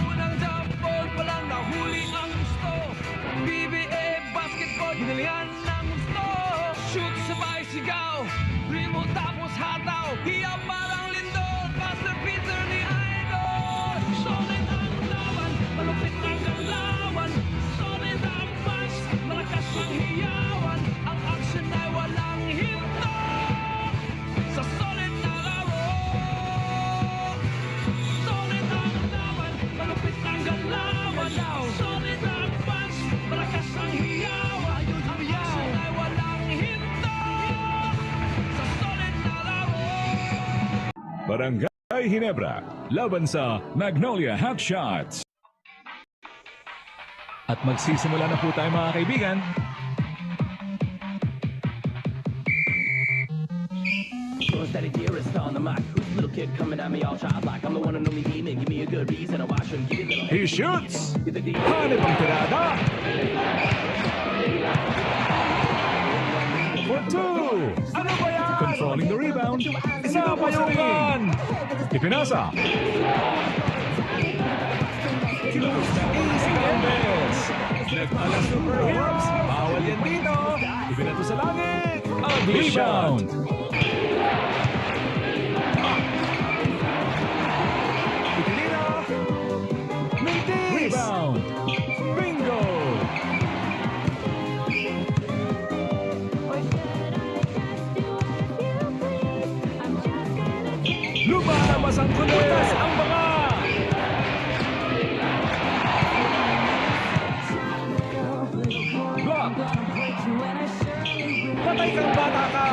Unang jump pa lang nahuli ang gusto. PBA basketball, binalihan ng gusto. Shoot, sabay sigaw, dribble tapos hataw. Hiya parang lindol, Pastor Peter ni Idol. Solid ang laban, malupit ang galawan. Solid ang punch, malakas ang hiyawan. Ang action ay walang hinto. Sa solid na laro. Solid ang laban, malupit ang galawan. Solid ang punch, malakas ang hiyawan. Ang action ay walang hinto. Sa solid na laro. Barangay Ginebra, laban sa Magnolia Hot Shots. At magsisimula na po tayo mga kaibigan. Steady dearest on the mic. Who's the little kid coming at me all childlike? I'm the one and only demon. Give me a good reason to watch and give you a little. He shoots! You're the demon. Hanip ang tirada! For two! Ano ba yan? Controlling the rebound. Napayukan! Ipinasa! Easy and Bells! Nagpalang superheroes! Bawal yan dito! Ipinato sa langit! Ugly rebound! Itinira! Mintis! Rebound! Bingo! Lumalabas ang kulitas ang banga! Block! Patay kang bata ka!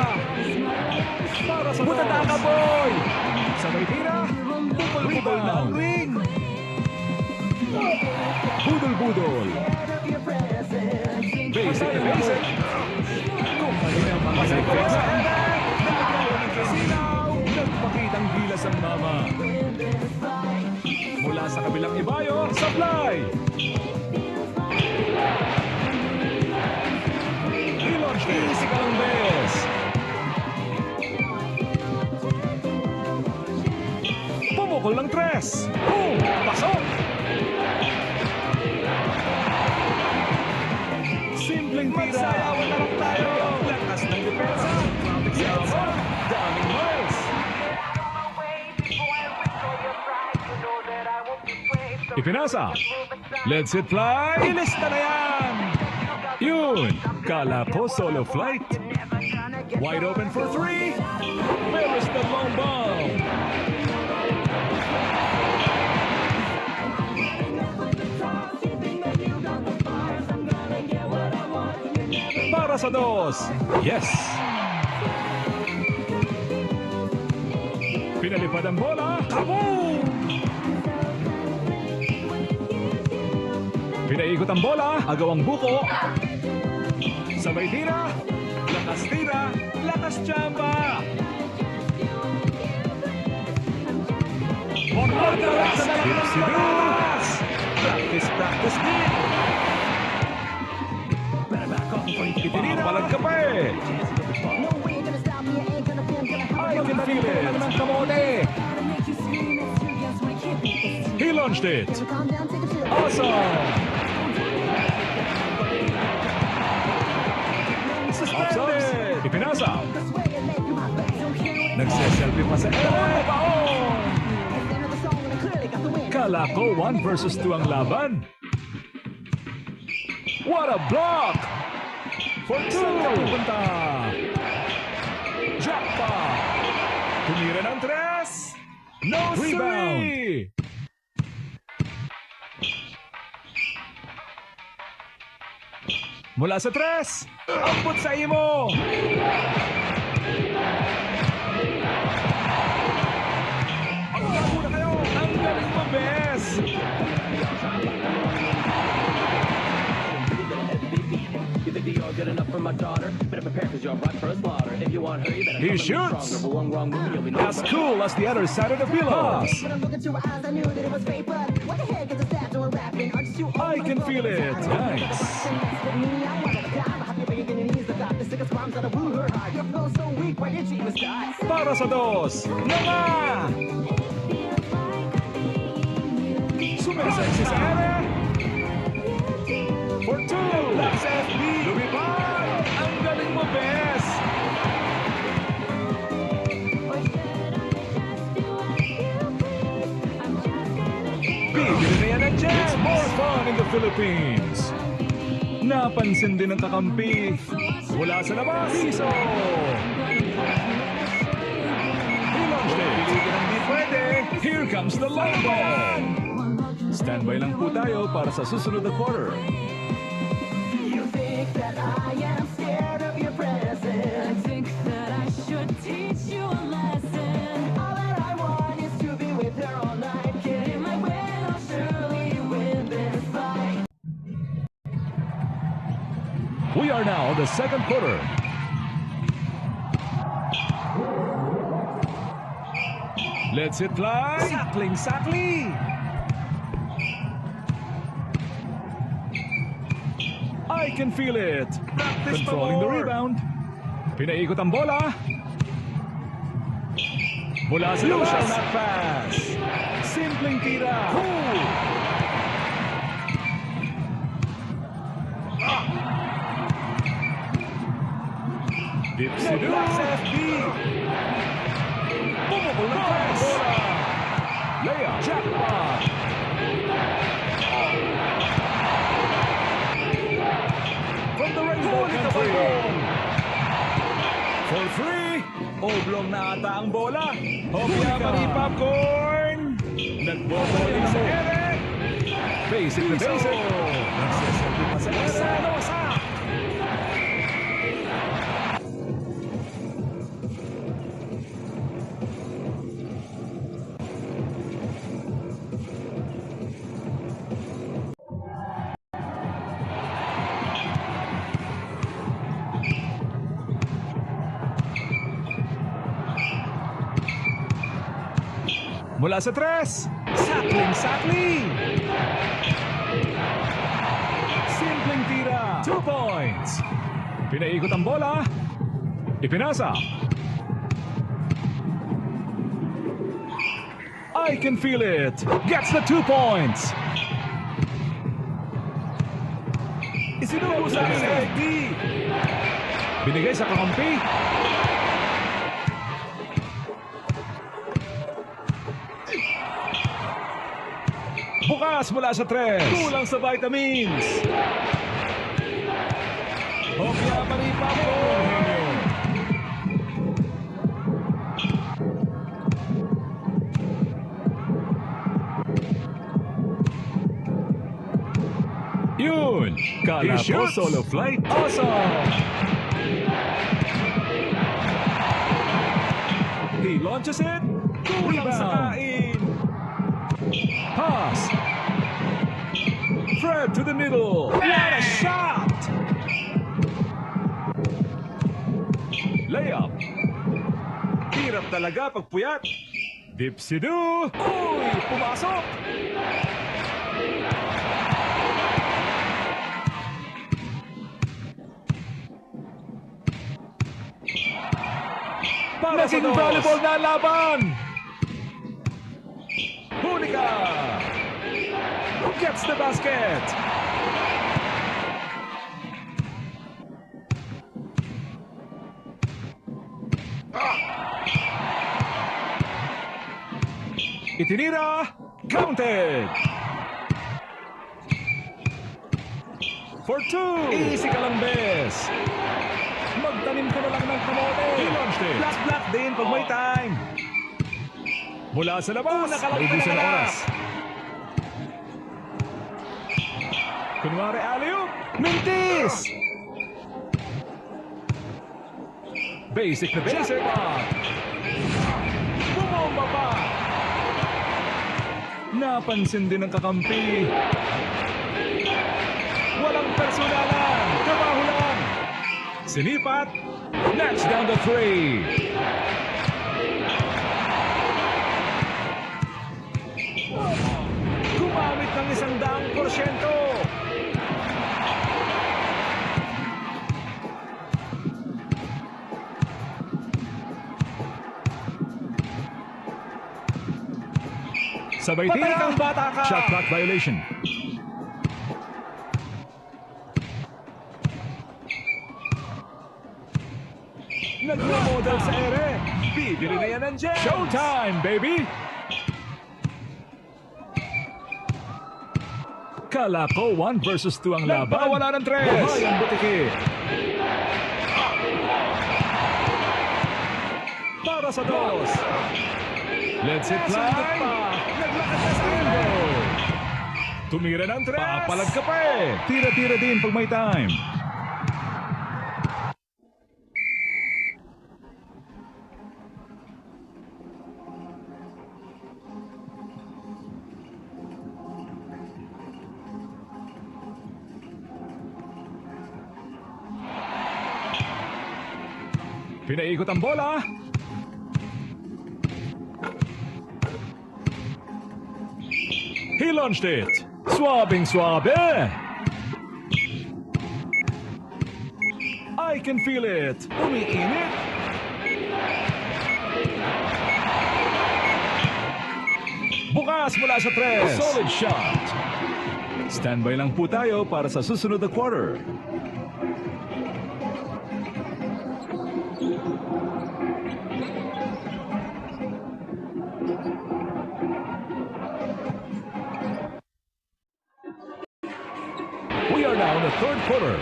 Para sa butata ka, boy! Sabay tira, bukol-bukol na ang ring! Budol-budol! Basic na basic! Kung kanina ang mga defensa, nagpakitang gilas ang mama. Mula sa kabilang ibayo, supply! I-launch easy ka lang, Bes! Pumukol ng tres! Boom! Pasok! Simpleng tira! Magsayawan na lang tayo! Lakas ng depensa! Yawa! Daming miles! Ipinasa! Let's it fly! Ilista na yan! Yun! Kala ko solo flight! Wide open for three! Where is the long bomb? Para sa dos! Yes! Pinalipad ang bola! Kaboom! Pinaikot ang bola, agawang buko. Sabay tira, lakas tsamba. Pagkakas, tipsidulas. Practice din. Itinira, palagkape. I can feel it. He launched it. Awesome. Suspended! Ipinasa! Nagse-selfie pa sa baon! Kala ko 1 versus 2 ang laban. What a block! For 2! Pupunta! Jackpot! Tumira ng tres! No rebound! Three! Mula sa tres! Amput sa imo! Ang kayo! Ang galing mo, Bes! You think that you're good enough for my daughter? Better prepare because you're right for a slaughter. If you want her, you better He come shoots! stronger. For one wrong move, you'll be no As cool as the other side of the pillow! When I look into her eyes, I knew that it was fake, but what the heck is a stat or rapping? Aren't you I can feel it! Nice! With me, I wanna die, but how you bring your knees to stop this took his bombs to woo her heart. Your flow's so weak, why did she even start? Para sa dos. Nga! Sumeseksi sa ere. For two. Black FB. Lumipad. Ang galing mo, Bes. Bibili na yan ang chance. It's more fun in the Philippines. Napansin din ng kakampi. Mula sa labas. Piso. Ilonche. Pilitin ang di pwede. Here comes the long ball. Standby lang po tayo para sa susunod na quarter. You think that I am scared of your presence? Teach you a lesson. All that I want is to be with her all night. Get in my way, I'll surely win this fight. We are now in the second quarter. Let's it fly. Sakling. I can feel it. Controlling the rebound. Pinaikot ang bola. Mula sa labas. Shall not pass. Simpleng tira. Cool. Dipsy Blacks FB. Bumukol ng press. Layup. Jackpot. From the rainbow country. For free. Oblong na ata ang bola. Hopya mani popcorn. Nagboboling sa ere. Basic na basic. Nagsasabi pa sa ere. Mula sa tres. Sakling. Simpleng tira. 2 points. Pinaikot ang bola. Ipinasa. I can feel it. Gets the 2 points. Isinubo sa FD. Binigay sa kakampi. Bukas mula sa tres. Kulang sa vitamins. Hopya mani popcorn. Yun. Kala ko solo flight. Awesome. He launches it. Kulang sa kain. Pass. Fred to the middle. What a shot! Layup. Hirap talaga pag puyat. Dipsy-do. Uy, pumasok. Para sa dos. Volleyball na laban. Hunika. Who gets the basket? Itinira. Counted. For 2. Easy ka lang, Bes. Magtanim ka na lang ng kamote. He launched it. Black din pag may time. Mula sa labas. Naubusan na oras. Kunwari alley-oop. Mintis. Basic na basic. Bumomba pa. Napansin din ng kakampi. Walang personalan. Trabaho lang. Sinipat. Knocks down the 3. Gumamit ng 100%. Sabay Patay tira. kang bata ka. Shot clock violation. Nagmo-model sa ere. Bibili na yan ng Jets. Showtime, baby! Kala ko 1 versus 2 ang laban. Nagpakawala ng tres. Buhay ang butiki. Para sa dos. Let's it fly. Naglakad na sa ere. Tumira ng tres. Papalag ka pa eh. Tira-tira din pag may time. Pinaikot ang bola. He launched it. Swabing swabe. I can feel it. Umiinit. Bukas mula sa tres. Solid shot. Standby lang po tayo para sa susunod na quarter. We are now in the third quarter.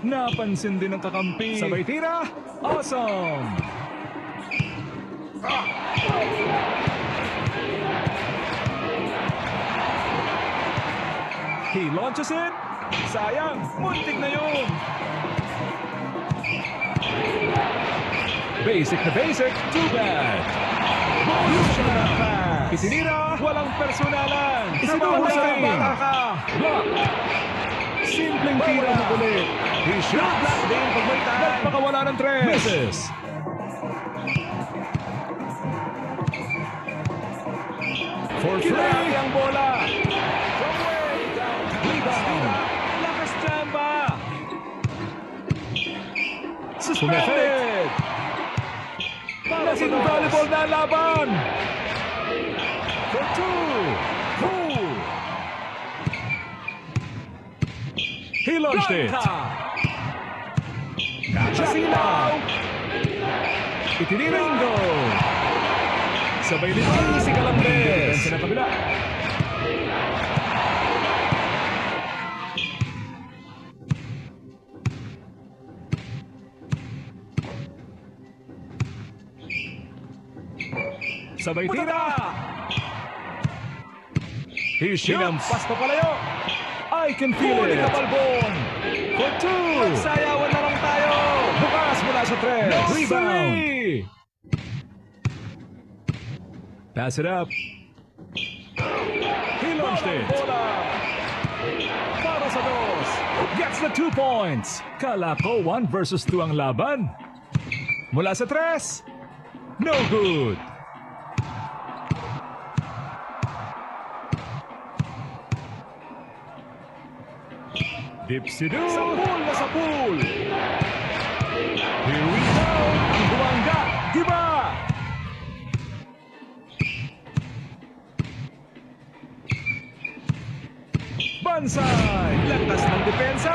Napansin din ng kakampi. Sabay tira. Awesome! He launches it. Sayang, muntik na yun. Basic na basic, too bad. Revolution na pass. Itinira, walang personalan. Isinulay kang bata ka. Block. Simpleng tira na ulit. He shot. Block din pag may time. Nagpakawala ng tres. Misses. For Kinarami free. ang bola. From way down. Rebound. Lakas chamba. Suspended. Naging Para sa volleyball na laban. For two. Cool. He launched it. Nakasilaw. Itinira. Bingo. Sabay nito. Easy ka lang, Bes. Sa kabila. Sabay tira. He shoots. Hinampas pa palayo. I can feel Huli it. ka, Balbon. For two. Sayawan na lang tayo. Bukas mula sa tres. No Rebound. three. Pass it up. He launched it. Bola. Para sa dos. Gets the 2 points. Kala ko 1 versus 2 ang laban. Mula sa tres. No good. Dipsy-doo. Sa pool na sa pool. Here we go. Ang buwangga. Giba. Bansay. Lakas ng depensa.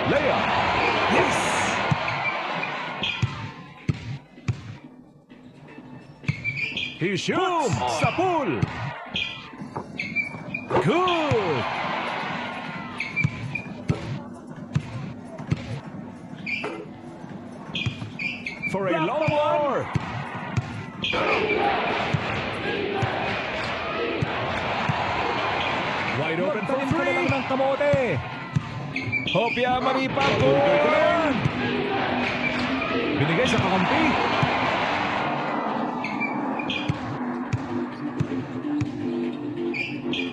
Layup. Yes. He shoots. Boom. Sa pool. Good. For a Block long the one. Wide open for Magtanim ka na lang three. ng kamote. Hopya maripang ko. Binigay sa kakampi.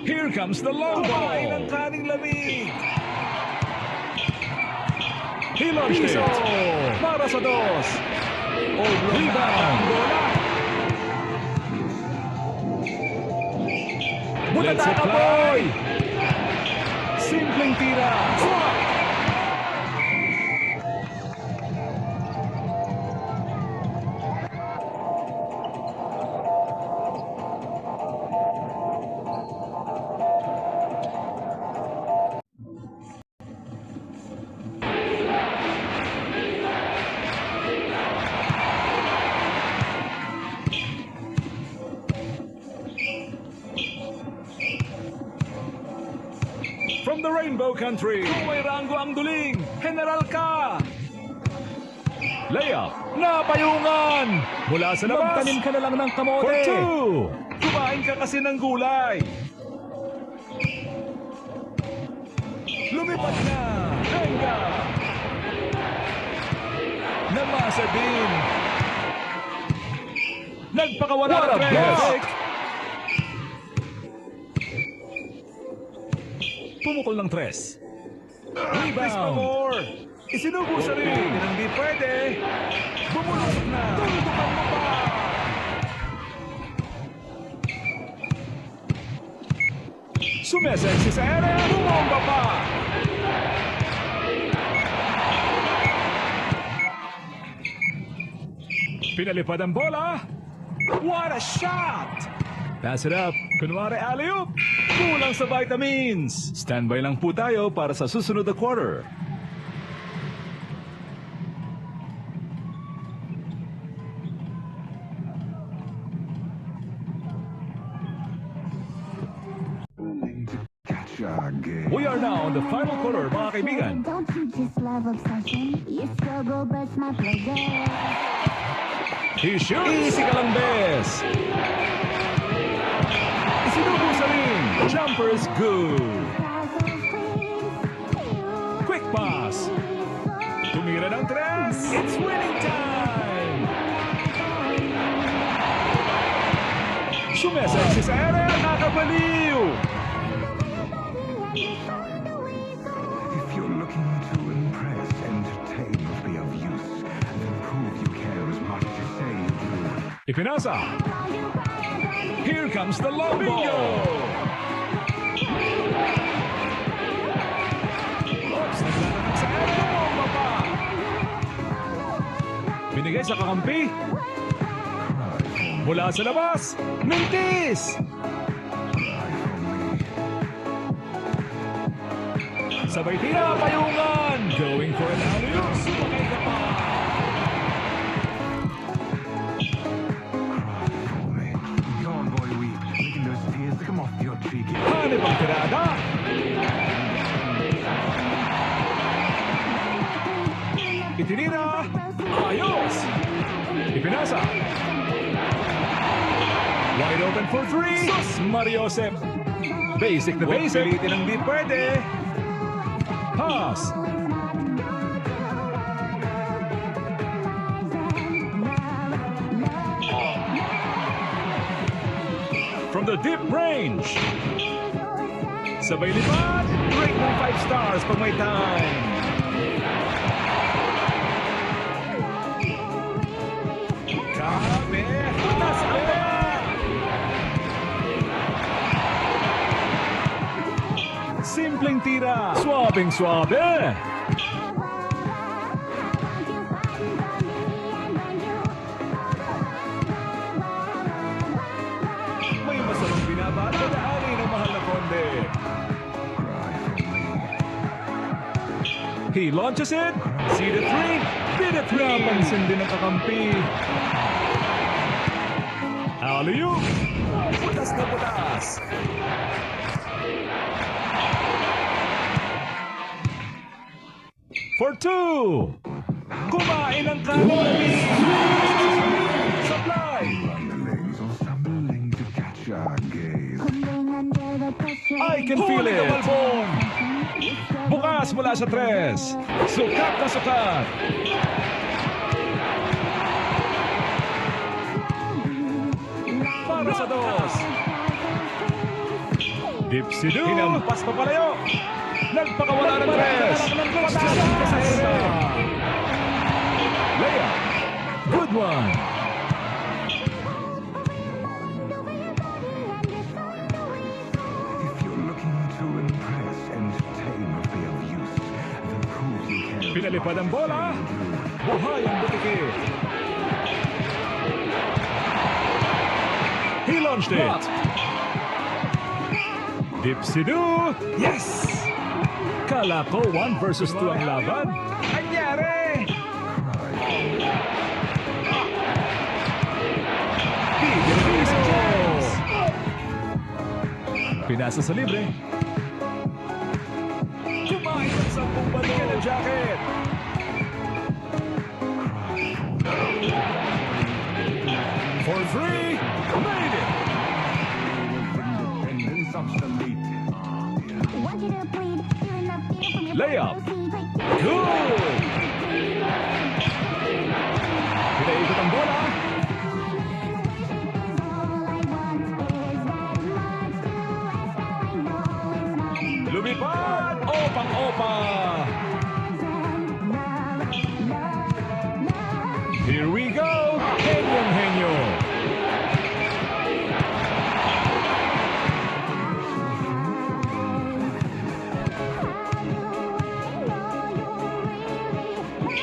Here comes the long Kumain ng ball. kaning lamig. He launched Piso. it. Para sa dos. Rebound. Bola. Let's Let's hit fly! Simpleng tira. Swap! From the Rainbow Country, kung may ranggo ang duling, general ka! Layup, napayungan! Mula sa labas, magtanim ka na lang ng kamote. For two, kumain ka kasi ng gulay. Lumipad na, Henga! Namasa din. Nagpakawala What a ng block! break. Pumukol ng tres. Rebound. Isinubo sa rin. Hindi pwede. Bumulusok na. Tutukan mo pa. Sumeseksi sa ere. Bumomba pa. Pinalipad ang bola. What a shot! Pass it up. Kunwari alley-oop. Kulang sa vitamins. Standby lang po tayo para sa susunod na quarter. We are now in the final quarter, mga kaibigan. Don't you just love obsession? You struggle, but it's my pleasure. He shoots. Easy ka lang, Bes. Isinubo sa ring. Jumper is good. Quick pass. Tumira ng tres. It's winning time. Sumeseksi sa ere. Nakabaliw. If you're looking to impress, entertain, or be of use, then prove you care as much as you say you do. Ipinasa. Here comes the long ball. Oops, naglalakad sa ere. Bumomba pa. Binigay sa kakampi. Mula sa labas. Mintis. Sabay tira, payungan. Going for an alley-oop. Sumakay ka pa. Go on, boy, making those tears to come off your cheek. Hanip ang tirada. Itinira. Ayos. Ipinasa. Wide open for three. Sus, Mariosep. Basic na basic. Pilitin ang di pwede. Pass. From the deep range. Sabay lipad. Rate ng 5 stars pag may time. Kabe. Nasa simpleng tira. Swabing swabe. May masamang binabata na ari ng mahal na konde. He launches it. See the three. Did it three. Napansin din ang kakampi. Alley-oop. Putas na putas. For two. Kumain ang kalori. Supply. Underlings or stumbling to catch our gaze. I can feel it. Bukas mula sa tres. Sukat na sukat. Para sa dos. Dipsy-do. Hinampas pa palayo. Nagpakawala ng tres. Layup. Good one. Pinalipad ang bola. Buhay ang butiki. He launched it. Dipsy-do. Yes! Kala ko 1 versus 2 ang laban. Anyari! Piso! Pinasa sa libre. Kumain ang 10 balikan ng jacket. For 3, made it! Independence obsolete. Want you to plead, feeling the fear from your Layup. Good. Good! Pinaikot ang bola. Lumipad! Opang-opa! Here we go! Henyong-henyo!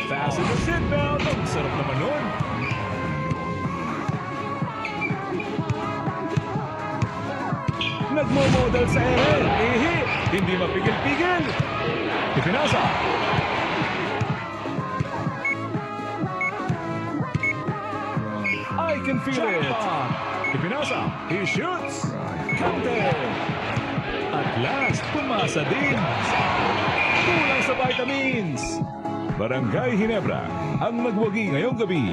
Fasten the seatbelt! Ang sarap naman nun! Nagmo-model sa ere! Ihi! Hindi mapigil-pigil! Ipinasa! I can feel it! Ipinasa! He shoots! Counted! At last, pumasa din! Kulang sa vitamins! Barangay Ginebra, ang magwagi ngayong gabi.